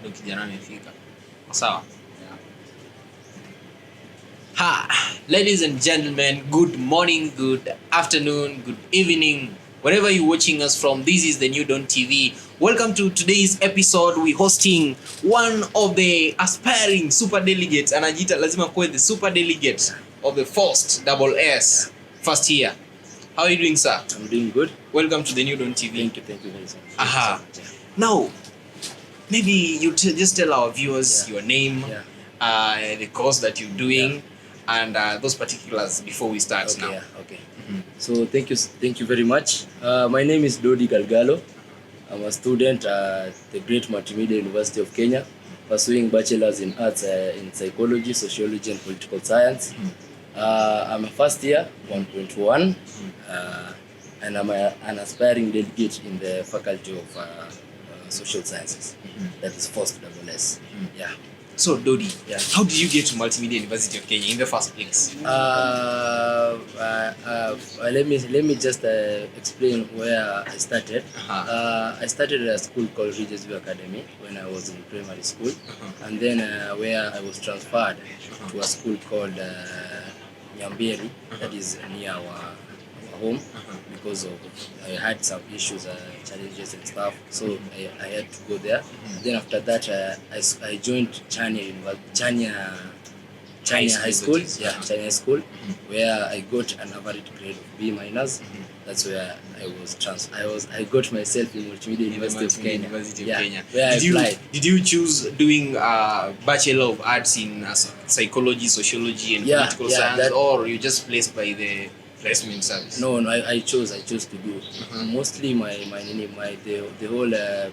ndio kijana amefika. Sawa? Ha, ladies and gentlemen, good morning, good afternoon, good evening. Wherever you're watching us from, this is the New Dawn TV. Welcome to today's episode. We're hosting one of the aspiring super delegates. Anajita lazima kuwe the super delegate of the first double S first year. How are you doing, sir? I'm doing good. Welcome to the New Dawn TV. Thank you very much. Aha. Now, maybe you just tell our viewers your name, the course that you're doing, and those particulars before we start now. Okay. Mm-hmm. So thank you very much. My name is Dodi Galgalo. I'm a student at the great Multimedia University of Kenya, pursuing bachelor's in arts in psychology, sociology, and political science. I'm a first year, 1.1, and I'm an aspiring delegate in the faculty of social sciences. That is first double S. Yeah. So Dodi, how did you get to Multimedia University of Kenya in the first place? Let me just explain where I started. I started at a school called Regis View Academy when I was in primary school, and then where I was transferred to a school called Nyamberi, that is near our home, because of I had some issues, challenges and stuff, so I had to go there. Then after that, I joined Chania High School, Chania High School, where I got an average grade of B-. That's where I got myself in Multimedia University of Kenya. Where I applied. Did you choose doing Bachelor of Arts in psychology, sociology, and political science, or you just placed by the placement service? No, I chose to do. Mostly the whole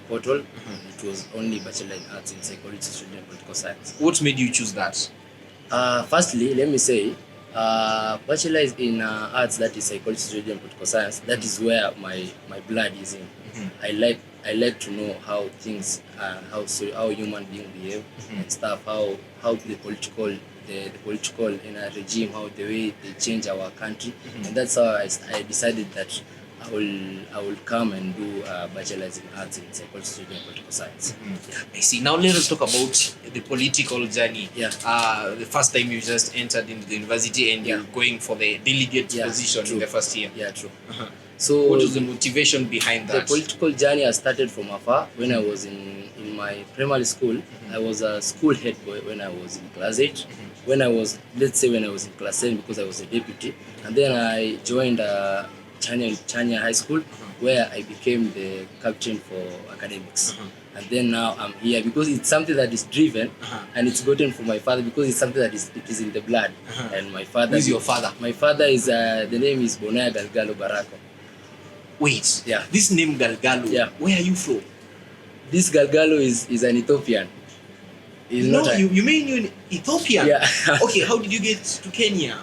portal, it was only Bachelor in Arts in psychology, sociology, and political science. What made you choose that? Firstly, let me say, Bachelor is in arts, that is psychology, sociology, and political science. That is where my blood is in. I like to know how things, how human beings behave and stuff, how the political in a regime, how the way they change our country, and that's how I decided that I will come and do bachelor's in arts in psychology and political science. I see. Now let us talk about the political journey. The first time you just entered into the university and you're going for the delegate position in the first year. True. So what was the motivation behind that? The political journey I started from afar. When I was in my primary school, I was a school head boy when I was in class 8. When I was in class 7, because I was a deputy, and then I joined Chania High School, where I became the captain for academics. And then now I'm here because it's something that is driven, and it's gotten from my father, because it's something that is in the blood. And my father. Who's your father? My father is the name is Bonaya Galgalo Barako. Wait, this name Galgalo, where are you from? This Galgalo is an Ethiopian. You mean you're in Ethiopia? Yeah. Okay, how did you get to Kenya?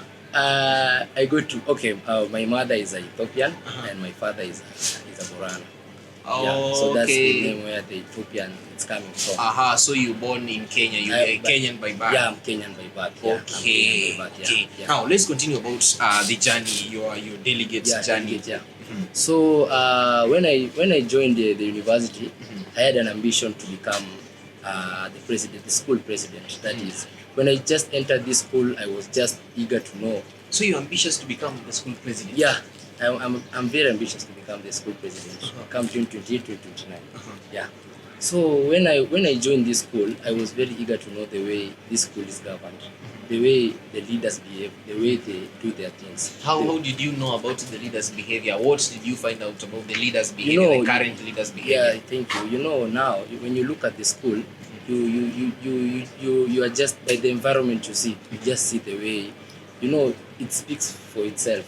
My mother is an Ethiopian, and my father is a Borana. Oh, so that's the name where the Ethiopian is coming from. So you're born in Kenya, you're Kenyan by birth? Yeah, I'm Kenyan by birth. Okay. Now, let's continue about the journey, your delegate journey. So when I joined the university, I had an ambition to become the school president. That is, when I just entered this school, I was just eager to know. So you're ambitious to become the school president? Yeah, I'm very ambitious to become the school president. Come 2028, 2029. Yeah. So when I joined this school, I was very eager to know the way this school is governed, the way the leaders behave, the way they do their things. How did you know about the leaders' behavior? What did you find out about the leaders' behavior, the current leaders' behavior? Yeah, thank you. Now, when you look at the school, you are just, by the environment you see, you just see the way, it speaks for itself.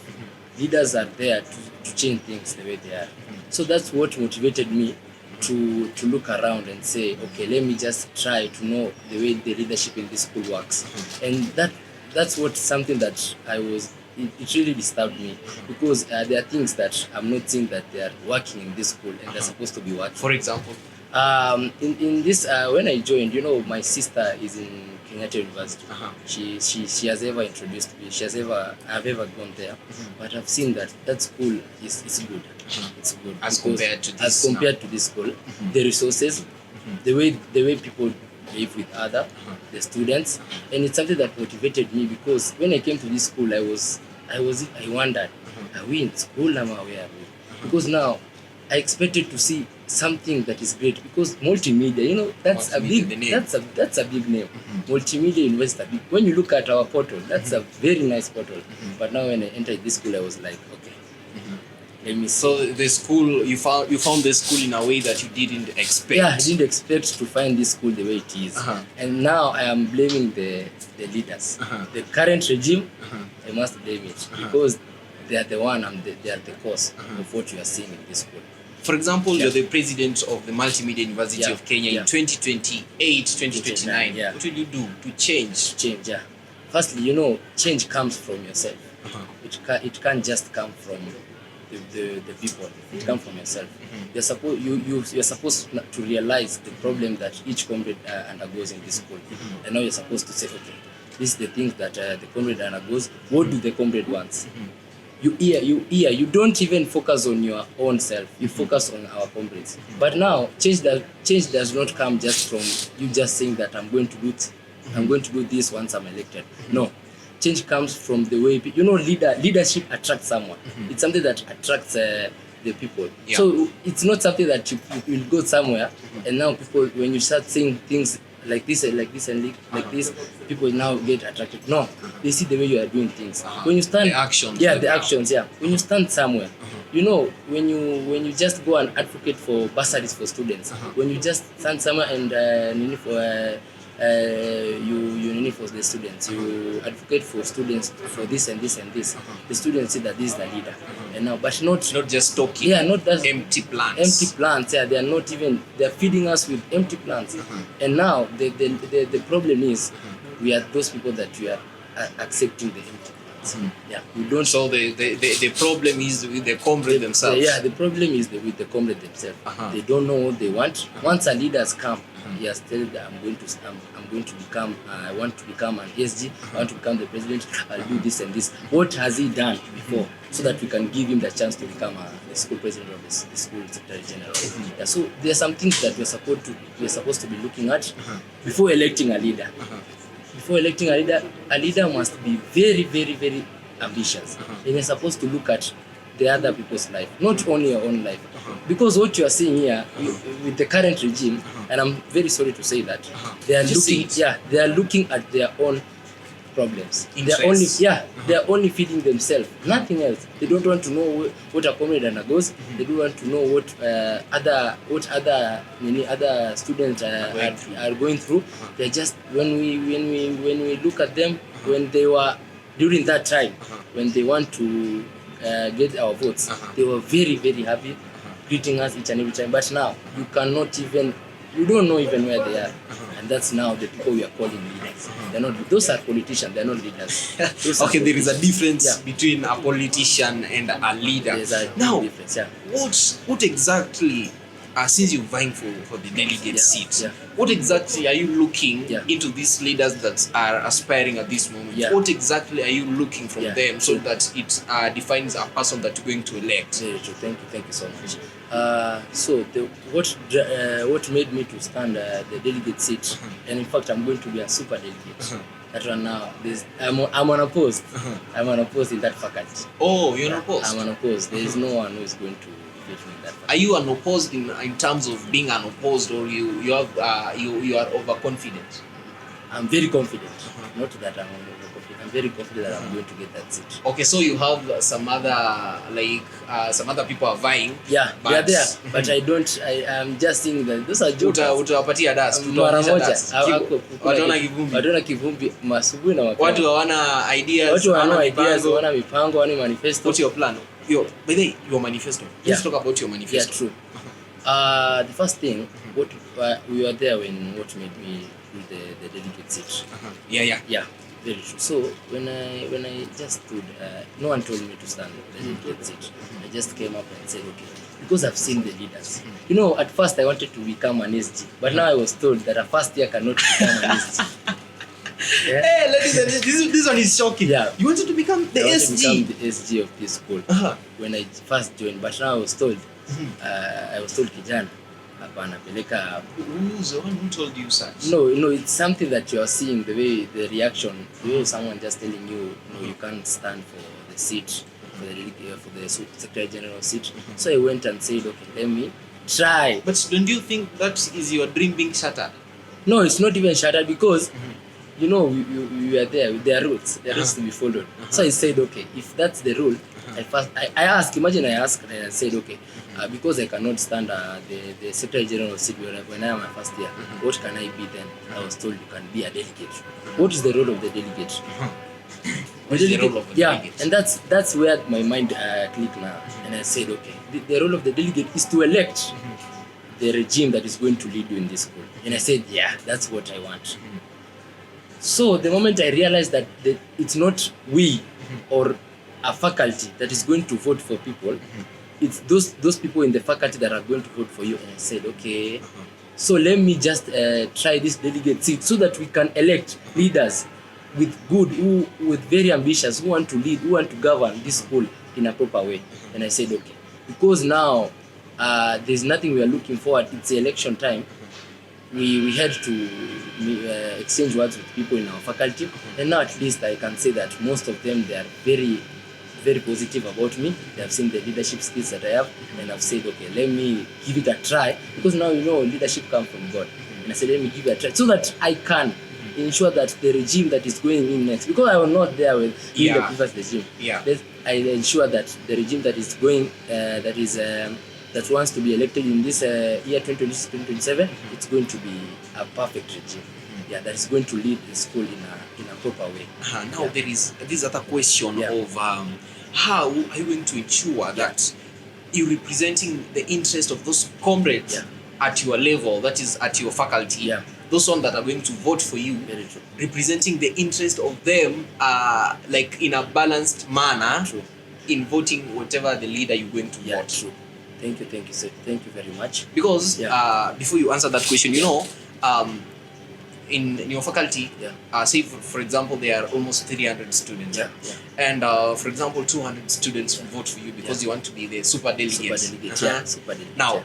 Leaders are there to change things the way they are. So that's what motivated me to look around and say, okay, let me just try to know the way the leadership in this school works. And that's something that it really disturbed me, because there are things that I'm not seeing that they are working in this school and they're supposed to be working. For example? In this, when I joined, my sister is in Kenyatta University. She has ever introduced me. I've ever gone there, but I've seen that school is good. It's good as compared to this to this school. The resources, the way people live with the students, and it's something that motivated me, because when I came to this school, I wondered, are we in school or where are we? Because now I expected to see something that is great, because multimedia, that's a big name. Multimedia University. When you look at our portal, that's a very nice portal. But now when I entered this school, I was like, okay, let me see. So the school, you found the school in a way that you didn't expect. Yeah, I didn't expect to find this school the way it is. And now I am blaming the leaders. The current regime, I must blame it, because they are the one and they are the cause of what you are seeing in this school. For example, you're the president of the Multimedia University of Kenya in 2028, 2029. What will you do to change? Change, yeah. Firstly, change comes from yourself. It can't just come from the people. It comes from yourself. You're supposed to realize the problem that each comrade undergoes in this school. And now you're supposed to say, okay, this is the things that the comrade undergoes. What do the comrade wants? You don't even focus on your own self. You focus on our comrades. But now change does not come just from you just saying that I'm going to do this once I'm elected. No, change comes from the way leadership attracts someone. It's something that attracts the people. So it's not something that you will go somewhere and now people, when you start saying things like this and like this, people now get attracted. No, they see the way you are doing things. When you stand, the actions. When you stand somewhere, when you just go and advocate for bursaries for students, when you just stand somewhere and you for the students, you advocate for students for this and this and this. The students see that this is the leader, and now, but not just talking. Yeah, not just empty plans. Yeah, they are not even. They are feeding us with empty plans, and now the problem is we are those people that we are accepting the empty plans. Yeah, we don't. So the problem is with the comrade themselves. Yeah, the problem is with the comrade themselves. They don't know what they want. Once a leaders come, he has told that I'm going to become. I want to become an SG. I want to become the president. I'll do this and this. What has he done before, so that we can give him the chance to become the school president or the school secretary general? Yeah, so there are some things that we're supposed to be looking at before electing a leader. Before electing a leader must be very, very, very ambitious. And you're supposed to look at the other people's life, not only your own life. Because what you are seeing here with the current regime, and I'm very sorry to say that, they are looking at their own problems. They are only feeding themselves, nothing else. They don't want to know what a comrade undergoes. They don't want to know what other students are going through. They're just when we look at them when they were during that time when they want to get our votes, they were very, very happy, greeting us each and every time. But now you don't know even where they are. And that's now the people we are calling leaders. They're not. Those are politicians. They're not leaders. Okay, there is a difference between a politician and a leader. There's a difference. Yeah. What exactly, since you're vying for the delegate seat, what exactly are you looking into these leaders that are aspiring at this moment? What exactly are you looking from them so that it defines a person that you're going to elect? Very true. Thank you so much. So what made me to stand the delegate seat, and in fact I'm going to be a super delegate. That one now, I'm unopposed. I'm unopposed in that faculty. Oh, you're unopposed? I'm unopposed. There is no one who is going to defeat me in that faculty. Are you unopposed in terms of being unopposed, or you are overconfident? I'm very confident. Not that I'm overconfident. I'm very confident that I'm going to get that seat. Okay, so you have some other people are vying. Yeah, they are there, but I'm just saying that those are jokes. Utawapatia dust. Wataona kivumbi masubuhi na mapema. Watu hawana ideas. Watu hawana ideas, hawana mipango, hawana manifesto. What's your plan? Your manifesto. Let's talk about your manifesto. Yeah, true. The first thing, we were there when what made me do the delegate seat. Yeah. Very true. So when I just stood, no one told me to stand the delegate seat. I just came up and said, okay, because I've seen the leaders. At first I wanted to become an SG, but now I was told that a first year cannot become an SG. Yeah. Hey, ladies, this one is shocking. Yeah. You wanted to become the SG? I wanted to become the SG of this school when I first joined, but now I was told, Kijana, Hapana, peleka. Who's the one who told you such? No, it's something that you are seeing, the way the reaction, the way someone just telling you, no, you can't stand for the seat, for the Secretary General seat. So I went and said, okay, let me try. But don't you think that is your dream being shattered? No, it's not even shattered because you know we are there with their rules. There are rules to be followed. So I said, okay, if that's the rule, I asked. Imagine I asked and I said, okay, because I cannot stand the Secretary General seat when I am my first year, what can I be then? I was told you can be a delegate. What is the role of the delegate? What is the role of the delegate? And that's where my mind clicked now. And I said, okay, the role of the delegate is to elect the regime that is going to lead you in this school. And I said, yeah, that's what I want. So the moment I realized that it's not we or a faculty that is going to vote for people, it's those people in the faculty that are going to vote for you. And I said, okay, so let me just try this delegate seat so that we can elect leaders with very ambitious, who want to lead, who want to govern this school in a proper way. And I said, okay, because now there's nothing we are looking forward. It's election time. We had to exchange words with people in our faculty, and now at least I can say that most of them, they are very, very positive about me. They have seen the leadership skills that I have, and I've said, okay, let me give it a try, because now leadership comes from God. And I said, let me give it a try so that I can ensure that the regime that is going in next, because I was not there with the previous regime. I ensure that the regime that is going, that wants to be elected in this year 2027, it's going to be a perfect regime. That is going to lead the school in a proper way. Now there is this other question of how are you going to ensure that you're representing the interest of those comrades at your level, that is at your faculty, those ones that are going to vote for you, representing the interest of them like in a balanced manner in voting whatever the leader you're going to vote. True. Thank you, sir. Thank you very much. Because before you answer that question, in your faculty, say for example, there are almost 300 students, and for example, 200 students vote for you because you want to be the super delegate. Super delegate. Now,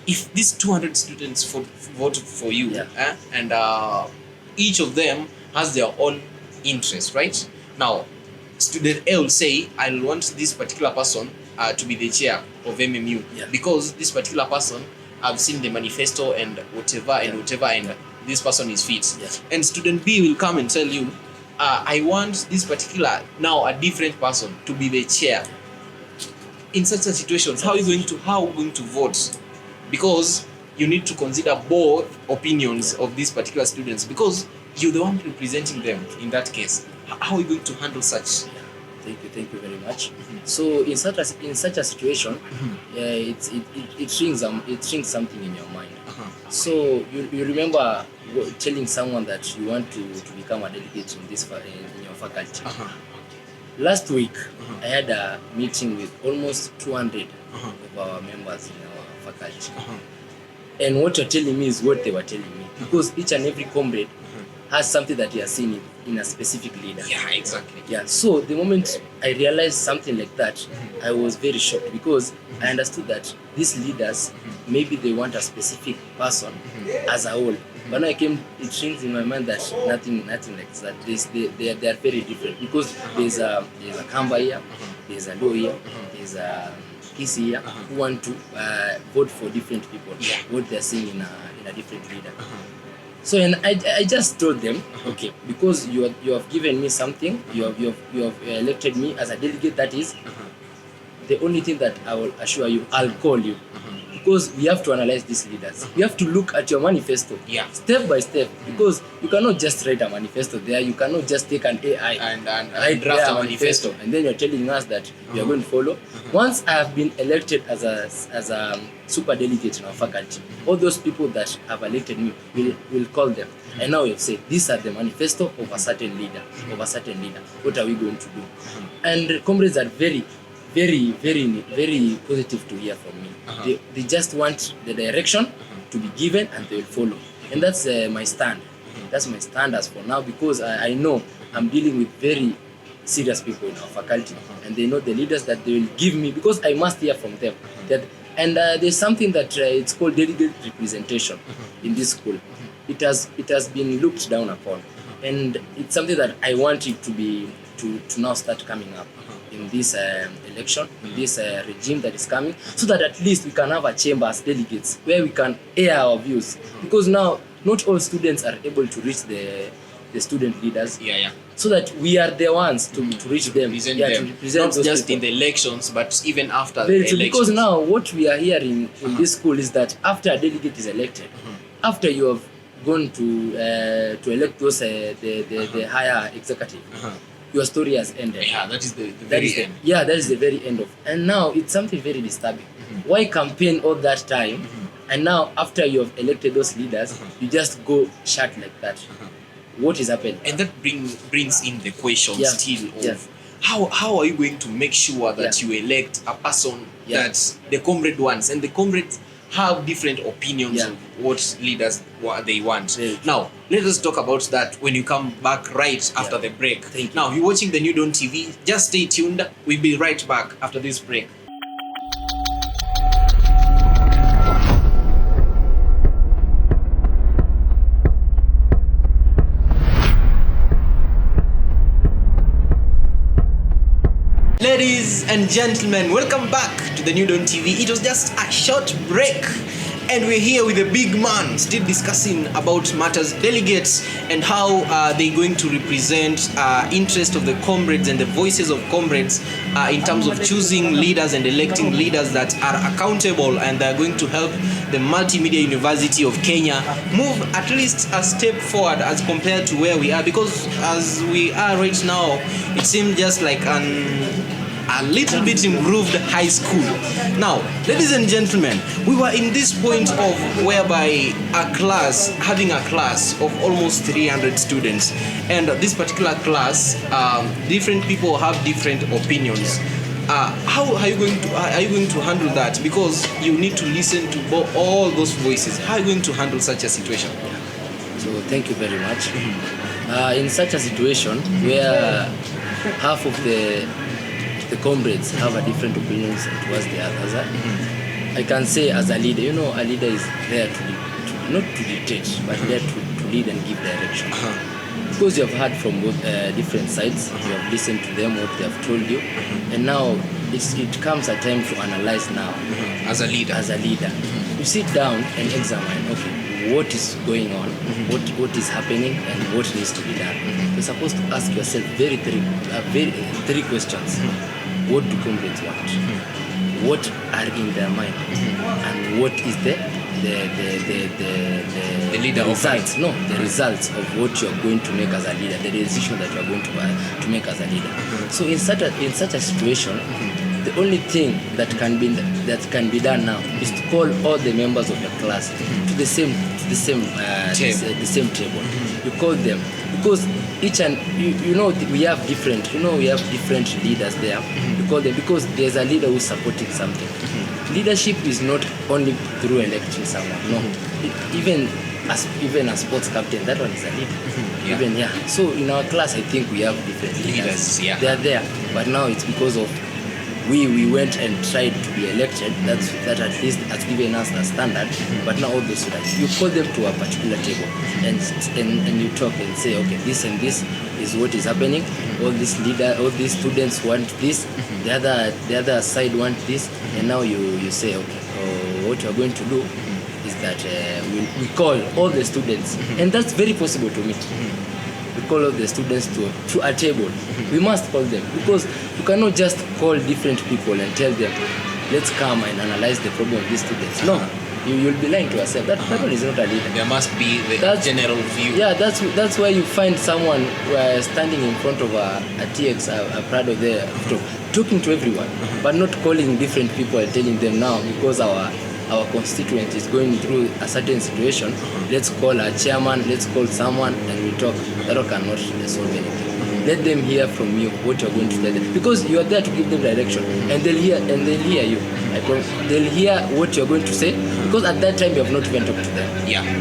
if these 200 students vote for you, and each of them has their own interest, right? Now, student A will say, I want this particular person to be the chair of MMU because this particular person, I've seen the manifesto and whatever and this person is fit. And student B will come and tell you, I want this particular, now a different person to be the chair. In such a situation, how are you going to vote? Because you need to consider both opinions of these particular students, because you're the one representing them in that case. How are you going to handle such? Thank you very much. So in such a situation, it rings something in your mind. So you remember telling someone that you want to become a delegate in your faculty. Last week, I had a meeting with almost 200 of our members in our faculty. And what you're telling me is what they were telling me, because each and every comrade has something that he has seen in a specific leader. Exactly. So the moment I realized something like that, I was very shocked, because I understood that these leaders, maybe they want a specific person as a whole. But now it rings in my mind that nothing like that. They are very different, because there's a Kamba here, there's a Lo here, there's a Kisi here, who want to vote for different people, what they're seeing in a different leader. So and I just told them, okay, because you have given me something, you have elected me as a delegate. That is the only thing that I will assure you, I'll call you, because we have to analyze these leaders. We have to look at your manifesto, step by step, because you cannot just write a manifesto there. You cannot just take an AI and draft a manifesto, and then you're telling us that we are going to follow. Once I have been elected as a super delegate in our faculty, all those people that have elected me will call them, and now you've said these are the manifesto of a certain leader, what are we going to do? And comrades are very, very, very, very positive to hear from me. They just want the direction to be given, and they will follow. And that's my stand. That's my stand as for now, because I know I'm dealing with very serious people in our faculty, and they know the leaders that they will give me, because I must hear from them. That And there's something that it's called delegate representation in this school. It has been looked down upon, and it's something that I want it to now start coming up in this election, in this regime that is coming, so that at least we can have a chamber as delegates where we can air our views, because now not all students are able to reach the student leaders, so that we are the ones to reach them, to represent not just people. in the elections, but even after Very the true, elections. because now what we are hearing in this school is that after a delegate is elected, after you have gone to elect those the higher executive, your story has ended. Yeah, that is the very end. Yeah, that is the very end of. And now it's something very disturbing. Why campaign all that time, and now after you have elected those leaders, you just go shut like that? What is happening? And that brings in the question still of how are you going to make sure that you elect a person that the comrade wants, and the comrades have different opinions of what leaders they want. Now, let us talk about that when you come back right after the break. Thank you. Now, you're watching the New Dawn TV. Just stay tuned. We'll be right back after this break. Ladies and gentlemen, welcome back to the New Dawn TV. It was just a short break, and we're here with a big man still discussing about matters delegates and how they're going to represent interest of the comrades and the voices of comrades in terms of choosing leaders and electing leaders that are accountable, and they're going to help the Multimedia University of Kenya move at least a step forward as compared to where we are, because as we are right now, it seems just like a little bit improved high school. Now, ladies and gentlemen, we were in this point of whereby having a class of almost 300 students, and this particular class, different people have different opinions. How are you going to handle that? Because you need to listen to all those voices. How are you going to handle such a situation? So thank you very much. In such a situation where half of the comrades have a different opinions towards the others, I can say as a leader, a leader is there to not to dictate, but there to lead and give direction. Because you have heard from both different sides, you have listened to them, what they have told you, and now it comes a time to analyze now. As a leader. You sit down and examine, okay, what is going on, what is happening, and what needs to be done. You're supposed to ask yourself three questions. What do comrades want? What are in their mind? And what is the leader results? No, the results of what you're going to make as a leader, the decision that you're going to make as a leader. So in such a situation, the only thing that can be done now is to call all the members of the class to the same table. You call them, because each and we have different leaders there. You call them because there's a leader who's supporting something. Leadership is not only through electing someone. No, even a sports captain, that one is a leader. So in our class, I think we have different leaders. They are there, but now it's because of we went and tried to be elected. That at least has given us a standard. But now all those students, you call them to a particular table and you talk and say, okay, this and this is what is happening. All these students want this. The other side want this. And now you say, okay, what you are going to do is that we call all the students, and that's very possible to meet. We call all the students to a table. We must call them, because you cannot just call different people and tell them, let's come and analyze the problem of these students. No, you'll be lying to yourself. That one is not a leader. There must be the general view. Yeah, that's why you find someone standing in front of a TX, a Prado there, talking to everyone, but not calling different people and telling them now, because our constituent is going through a certain situation, let's call our chairman, let's call someone and we talk. That cannot solve anything. Let them hear from you what you're going to tell them, because you are there to give them direction, and they'll hear you. They'll hear what you're going to say, because at that time you have not even talked to them.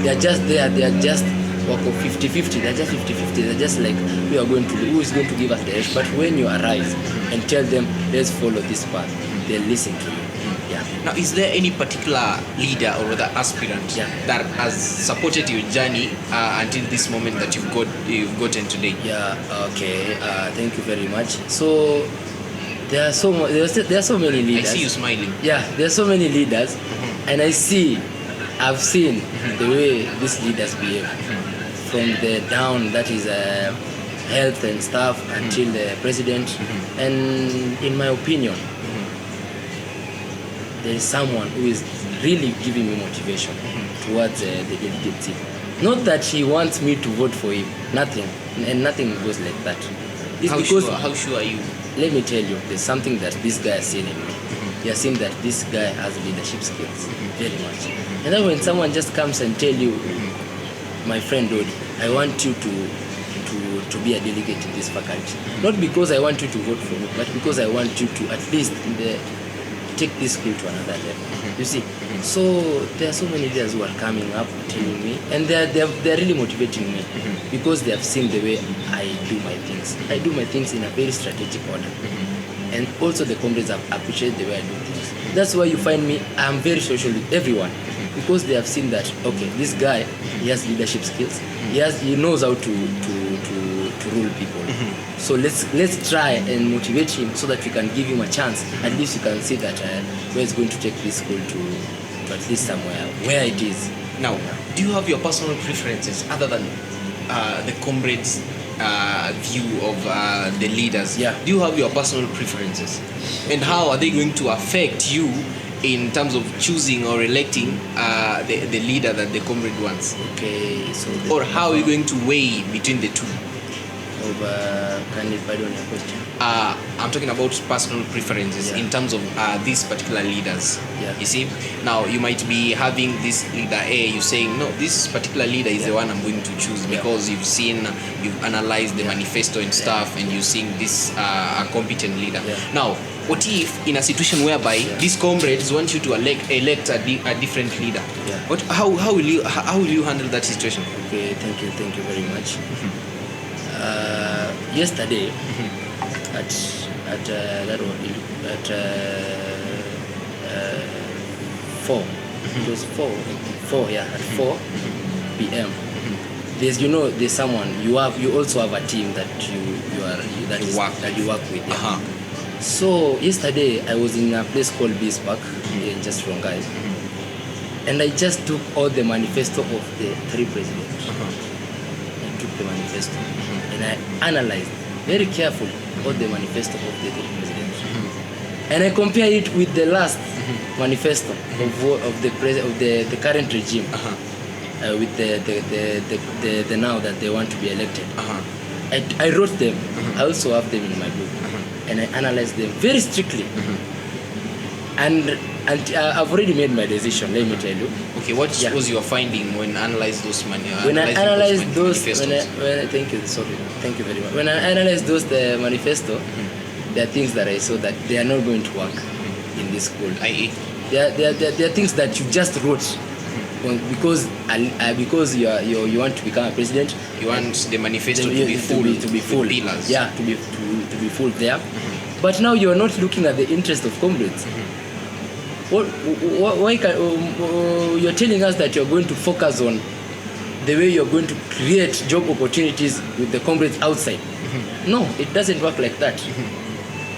They're just there. They are just work of 50-50. They're just 50-50. They're just like, who is going to give us direction? But when you arise and tell them, let's follow this path, they'll listen to you. Yeah. Now, is there any particular leader or rather aspirant that has supported your journey until this moment that you've gotten today? Yeah. Okay. Thank you very much. So there are so many leaders. I see you smiling. Yeah, there are so many leaders, and I've seen the way these leaders behave, from the down, that is health and stuff, until the president. And in my opinion, there is someone who is really giving me motivation towards the delegate team. Not that he wants me to vote for him, nothing, and nothing goes like that. It's How sure are you? Let me tell you, there's something that this guy has seen in me. He has seen that this guy has leadership skills, very much. And then when someone just comes and tell you, my friend Dodi, I want you to be a delegate in this faculty. Not because I want you to vote for me, but because I want you to at least take this school to another level. You see? So there are so many leaders who are coming up telling me, and they're really motivating me because they have seen the way I do my things. I do my things in a very strategic order. And also the comrades appreciate the way I do things. That's why you find me, I'm very social with everyone, because they have seen that, okay, this guy, he has leadership skills. He knows how to rule people. So let's try and motivate him so that we can give him a chance. At least you can see that where he's going to take this school to at least somewhere where it is. Now, do you have your personal preferences other than the comrades' view of the leaders? Yeah. Do you have your personal preferences? And how are they going to affect you in terms of choosing or electing the leader that the comrade wants? Okay, so or how are you going to weigh between the two? Can you pardon your question? I'm talking about personal preferences in terms of these particular leaders. Yeah. You see, now you might be having this leader A, you're saying, no, this particular leader is the one I'm going to choose because you've analyzed the manifesto and stuff, and you're seeing this a competent leader. Now, what if in a situation whereby these comrades want you to elect a different leader? How will you handle that situation? Okay, thank you very much. Yesterday at 4, it was 4 at 4 p.m. There's someone you also have a team that you work with. So yesterday I was in a place called Bismarck in just Rongai, and I just took all the manifesto of the 3 presidents. I took the manifesto and I analyzed very carefully all the manifesto of the 3 presidents, and I compare it with the last manifesto of the current regime, with the now that they want to be elected. I wrote them. I also have them in my book, and I analyzed them very strictly. And I've already made my decision. Let me tell you. Okay, what was your finding when analyzed those manifestos? When I analyzed those, thank you very much. When I analyzed the manifesto, there are things that I saw that they are not going to work in this school. There are things that you just wrote because you want to become a president. You want the manifesto to be full. Pillars. Yeah, to be full there. But now you are not looking at the interest of comrades. Why you're telling us that you're going to focus on the way you're going to create job opportunities with the comrades outside? No, it doesn't work like that.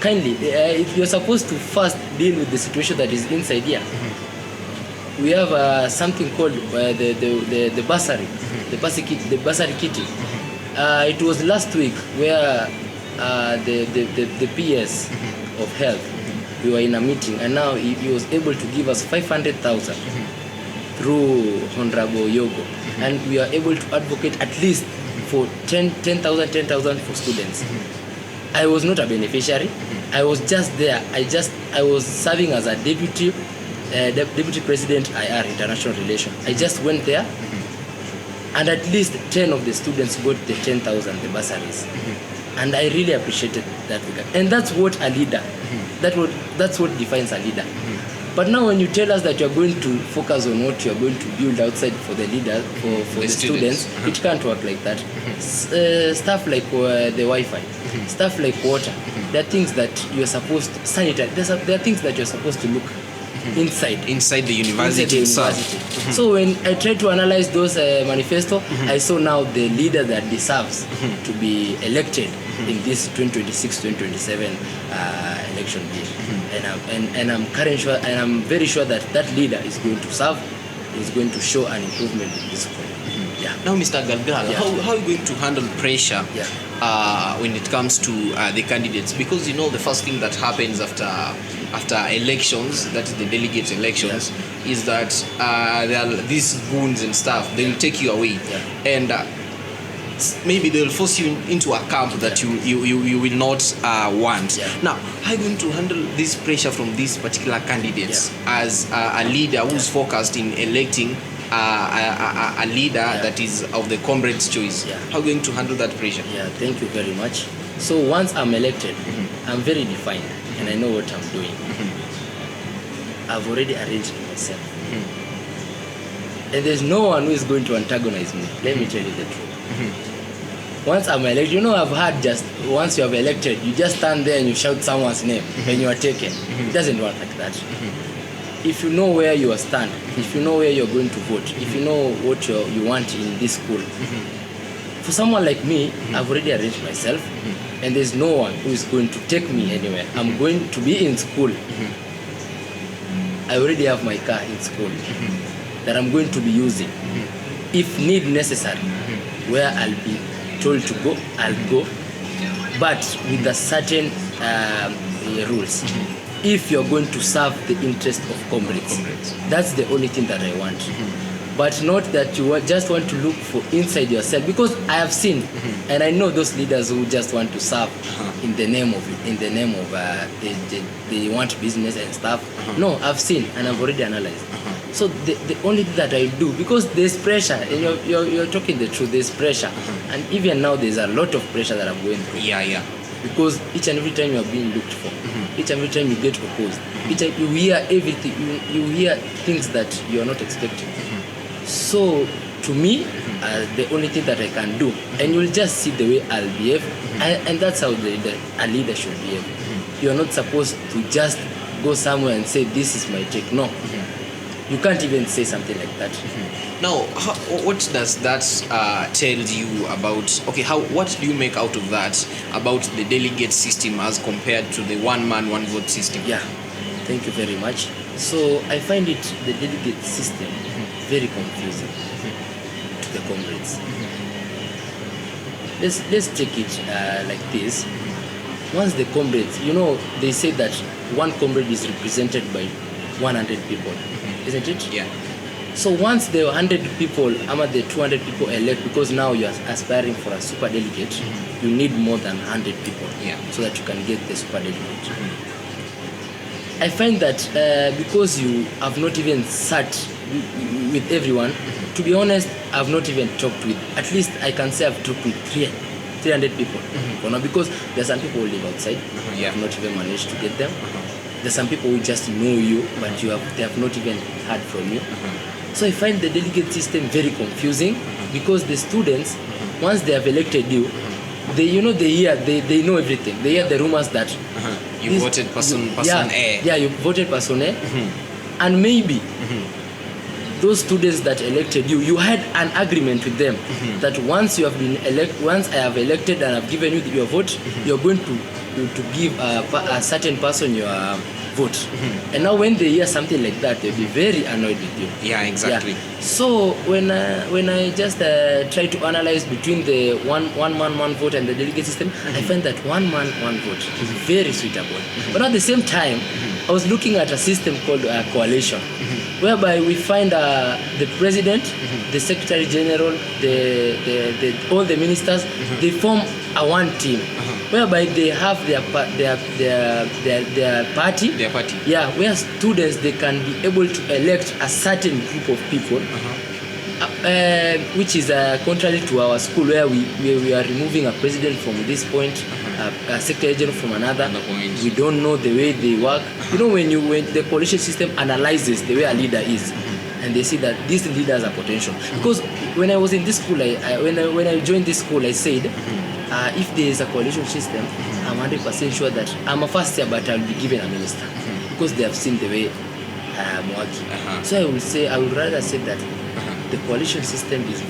Kindly, if you're supposed to first deal with the situation that is inside here, we have something called the bursary, the bursary kitty. It was last week where the PS of health, we were in a meeting, and now he was able to give us 500,000 through Honorable Yogo, and we are able to advocate at least for 10,000 for students. I was not a beneficiary. I was just there. I was serving as a deputy president IR, International Relations. I just went there, and at least 10 of the students got the 10,000, the bursaries. And I really appreciated that. And that's what a leader, that's what defines a leader. But now when you tell us that you're going to focus on what you're going to build outside for the leaders, for the students, it can't work like that. Stuff like the Wi-Fi, stuff like water, there are things that you're supposed to sanitize. There are things that you're supposed to look inside the university itself. So when I tried to analyze those manifesto, I saw now the leader that deserves to be elected in this 2026-2027 election year. And I'm very sure that that leader is going to serve, is going to show an improvement in this country. Yeah. Now, Mr. Galgal, how are you going to handle pressure when it comes to the candidates? Because you know the first thing that happens after elections, that is the delegate elections, is that there are these goons and stuff. They will take you away, and maybe they will force you into a camp that you will not want. Now, how are you going to handle this pressure from these particular candidates as a leader who's focused in electing a leader that is of the comrades' choice? How are you going to handle that pressure? Thank you very much. So once I'm elected, I'm very defined and I know what I'm doing. I've already arranged myself. And there's no one who is going to antagonize me. Let me tell you the truth. Once I'm elected, you know, I've heard just once you have elected, you just stand there and you shout someone's name and you are taken. It doesn't work like that. If you know where you stand, if you know where you're going to vote, if you know what you want in this school, for someone like me, I've already arranged myself, and there's no one who is going to take me anywhere. I'm going to be in school. I already have my car in school that I'm going to be using. If need necessary, where I'll be told to go, I'll go, but with a certain rules. If you're going to serve the interest of comrades. That's the only thing that I want. But not that you just want to look for inside yourself, because I have seen and I know those leaders who just want to serve in the name of they want business and stuff. No, I've seen and I've already analyzed. So the only thing that I do, because there's pressure, and you're talking the truth, there's pressure, and even now there's a lot of pressure that I'm going through. Because each and every time you are being looked for, each and every time you get opposed, each time you hear everything, you hear things that you are not expecting. So to me, the only thing that I can do, and you'll just see the way I'll behave, and that's how a leader should behave. You're not supposed to just go somewhere and say, this is my take. No. You can't even say something like that. Now, what does that tell you about, what do you make out of that about the delegate system as compared to the one man, one vote system? Thank you very much. So I find the delegate system very confusing to the comrades. Let's take it like this. Once the comrades, you know, they say that one comrade is represented by 100 people, isn't it? So once the 100 people, the 200 people elect, because now you are aspiring for a super delegate, you need more than 100 people so that you can get the super delegate. I find that because you have not even sat with everyone, to be honest, I've not even talked with, at least I can say I've talked with 300 people. Because there are some people who live outside, you have not even managed to get them. There's some people who just know you, but they have not even heard from you. So I find the delegate system very confusing, because the students, once they have elected you, they know everything. They hear the rumors that you voted person A. You voted person A, and maybe those students that elected you, you had an agreement with them that once you have been once I have elected and I've given you your vote, you're going to give a certain person your vote. And now when they hear something like that, they'll be very annoyed with you. Exactly. So when I just try to analyze between the one man, one vote and the delegate system, I find that one man, one vote is very suitable. But at the same time, I was looking at a system called a coalition, whereby we find the president, the secretary general, all the ministers, they form a one team, whereby they have their party. Where students, they can be able to elect a certain group of people, which is contrary to our school, where we are removing a president from this point, a secretary general from another. We don't know the way they work. You know, when the coalition system analyzes the way a leader is, and they see that these leaders are potential. Because when I was in this school, when I joined this school, I said, if there is a coalition system, I'm 100% sure that I'm a first year, but I'll be given a minister, because they have seen the way am working. So I would rather say that the coalition system is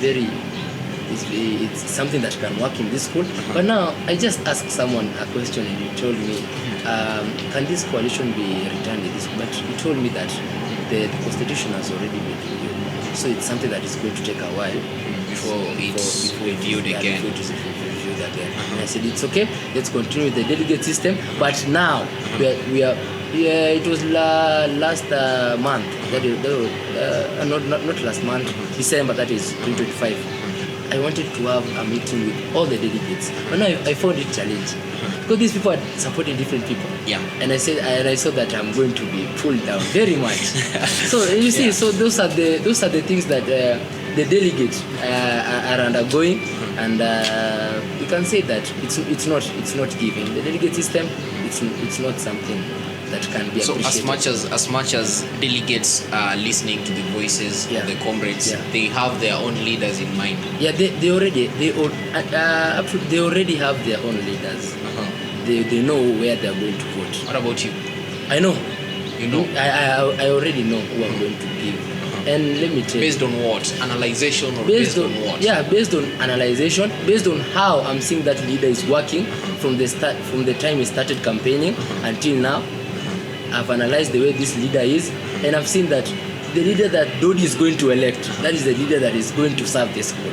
it's something that can work in this school. But now I just asked someone a question and he told me, can this coalition be returned in this school? But he told me that the constitution has already been reviewed, so it's something that is going to take a while before reviewed again. And I said it's okay, let's continue with the delegate system. But now we are it was last month, not last month, December, that is 2025. I wanted to have a meeting with all the delegates, but now I found it challenging because these people are supporting different people. Yeah. And I saw that I'm going to be pulled down very much. So you see, so those are the things that the delegates are undergoing, and you can say that it's not given. The delegate system, it's not something that can be appreciated. So as much as delegates are listening to the voices of the comrades, they have their own leaders in mind. Yeah, they already have their own leaders. They know where they are going to vote. What about you? I know. You know? I already know who I'm going to give. And let me tell you. Based on what? Analyzation or based on what? Yeah, based on analyzation, based on how I'm seeing that leader is working from the time he started campaigning until now. I've analyzed the way this leader is, and I've seen that the leader that Dodi is going to elect, that is the leader that is going to serve the school.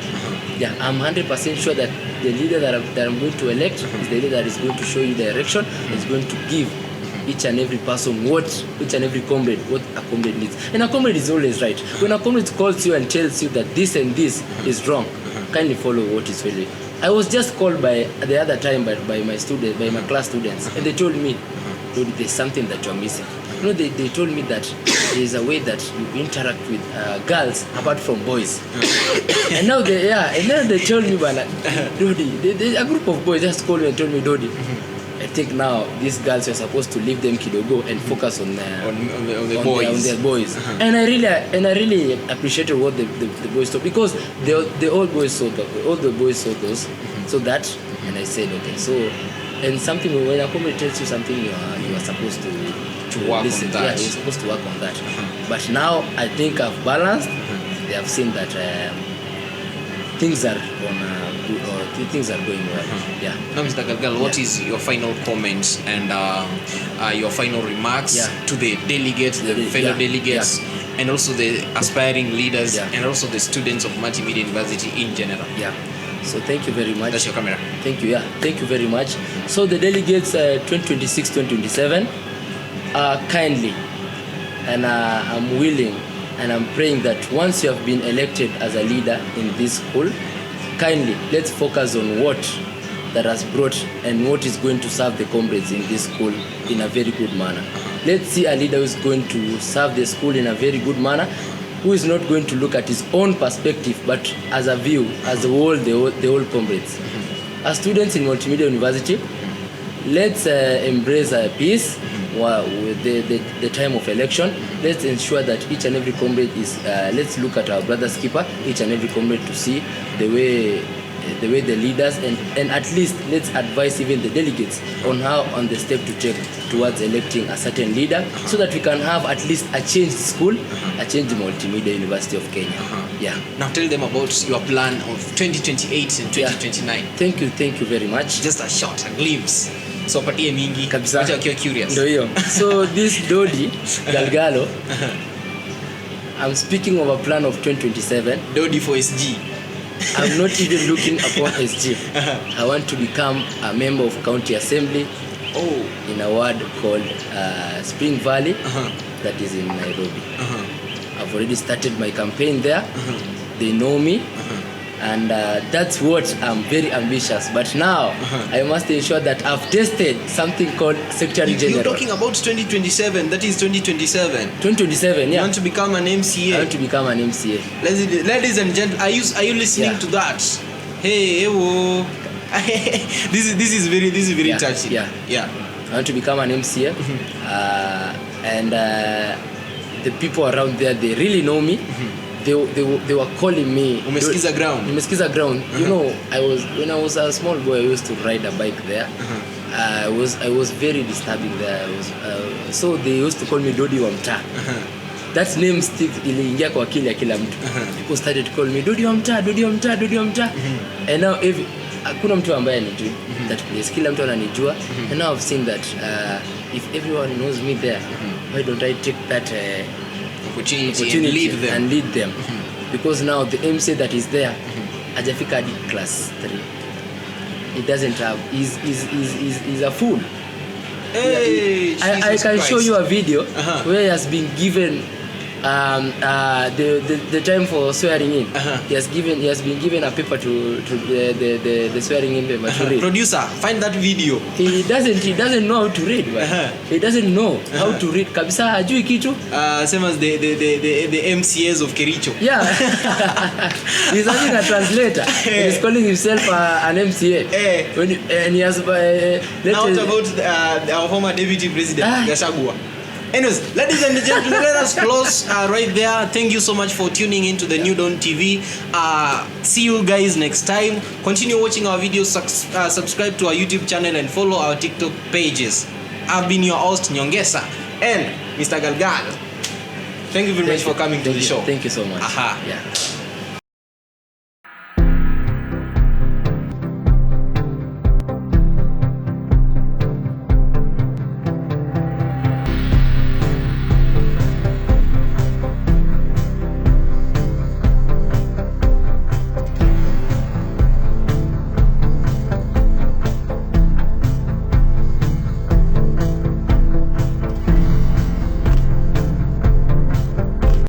Yeah, I'm 100% sure that the leader that I'm going to elect is the leader that is going to show you direction, is going to give each and every person each and every comrade what a comrade needs. And a comrade is always right. When a comrade calls you and tells you that this and this is wrong, kindly follow what is really. I was just called by the other time by my class students, and they told me, there's something that you're missing. You know, they told me that there's a way that you interact with girls apart from boys. And now they told me, Dodi, a group of boys just called me and told me, Dodi, I think now these girls are supposed to leave them kidogo and focus on their boys. And I really appreciated what the boys told, because all the boys saw those, so that, and I said, okay, so. And something, when a comrade tells you something, you are supposed to work listen on that. Yeah, you're supposed to work on that. But now I think I've balanced. They have seen that things are things are going well. Yeah. Now, Mr. Galgal, what is your final comments and your final remarks to the delegates, the fellow delegates, and also the aspiring leaders, and also the students of Multimedia University in general? Yeah. So thank you very much. That's your camera. Thank you. Yeah, thank you very much. So the delegates 2026-2027 kindly, and I'm willing and I'm praying that once you have been elected as a leader in this school, kindly let's focus on what that has brought and what is going to serve the comrades in this school in a very good manner. Let's see a leader who is going to serve the school in a very good manner, who is not going to look at his own perspective, but as a view, as a whole, the whole comrades. As students in Multimedia University, let's embrace peace with the time of election. Let's ensure that each and every comrade is, let's look at our brother's keeper, each and every comrade, to see the way the leaders, and at least let's advise even the delegates on the step to take towards electing a certain leader, so that we can have at least a changed school, a changed Multimedia University of Kenya. Yeah. Now tell them about your plan of 2028 and 2029. Thank you very much. Just a short, a glimpse. So patie mingi kabisa. Wacha wakiwa curious. Ndio hiyo. So this Dodi Galgalo, I'm speaking of a plan of 2027. Dodi for SG. I'm not even looking upon SG. I want to become a member of County Assembly in a ward called Spring Valley, that is in Nairobi. I've already started my campaign there. They know me. And that's what I'm very ambitious. But now I must ensure that I've tested something called Secretary General. You're talking about 2027. That is 2027. 2027, yeah. You want to become an MCA? I want to become an MCA. Ladies and gentlemen, are you listening to that? Hey, whoa. this is very touching. Yeah. I want to become an MCA. And the people around there, they really know me. They were calling me. Umesikiza ground. You know, when I was a small boy, I used to ride a bike there. I was very disturbing there. So they used to call me Dodi wa mtaa. that name stick iliingia kwa akili ya kila mtu. People started to call me Dodi wa mtaa, Dodi wa mtaa, Dodi wa mtaa. And now hakuna mtu ambaye anijua that place, kila mtu ananijua. And now I've seen that if everyone knows me there, why don't I take that opportunity and lead them? Because now the MC that is there hajafika hadi class 3. He doesn't have, he's a fool. Hey, I can show you a video where he has been given the time for swearing in. He has been given a paper to the swearing in paper to read. Producer, find that video. He doesn't know how to read, but he doesn't know how to read. Kabisa hajui kitu. Same as the MCAs of Kericho. Yeah. He's having a translator. He's calling himself an MCA. And he has now what about our former deputy president Gachagua? Anyways, ladies and gentlemen, let us close right there. Thank you so much for tuning into the New Dawn TV. See you guys next time. Continue watching our videos, subscribe to our YouTube channel and follow our TikTok pages. I've been your host Nyongesa and Mr. Galgal. Thank you very much for coming to the show. Thank you so much. Aha. Yeah.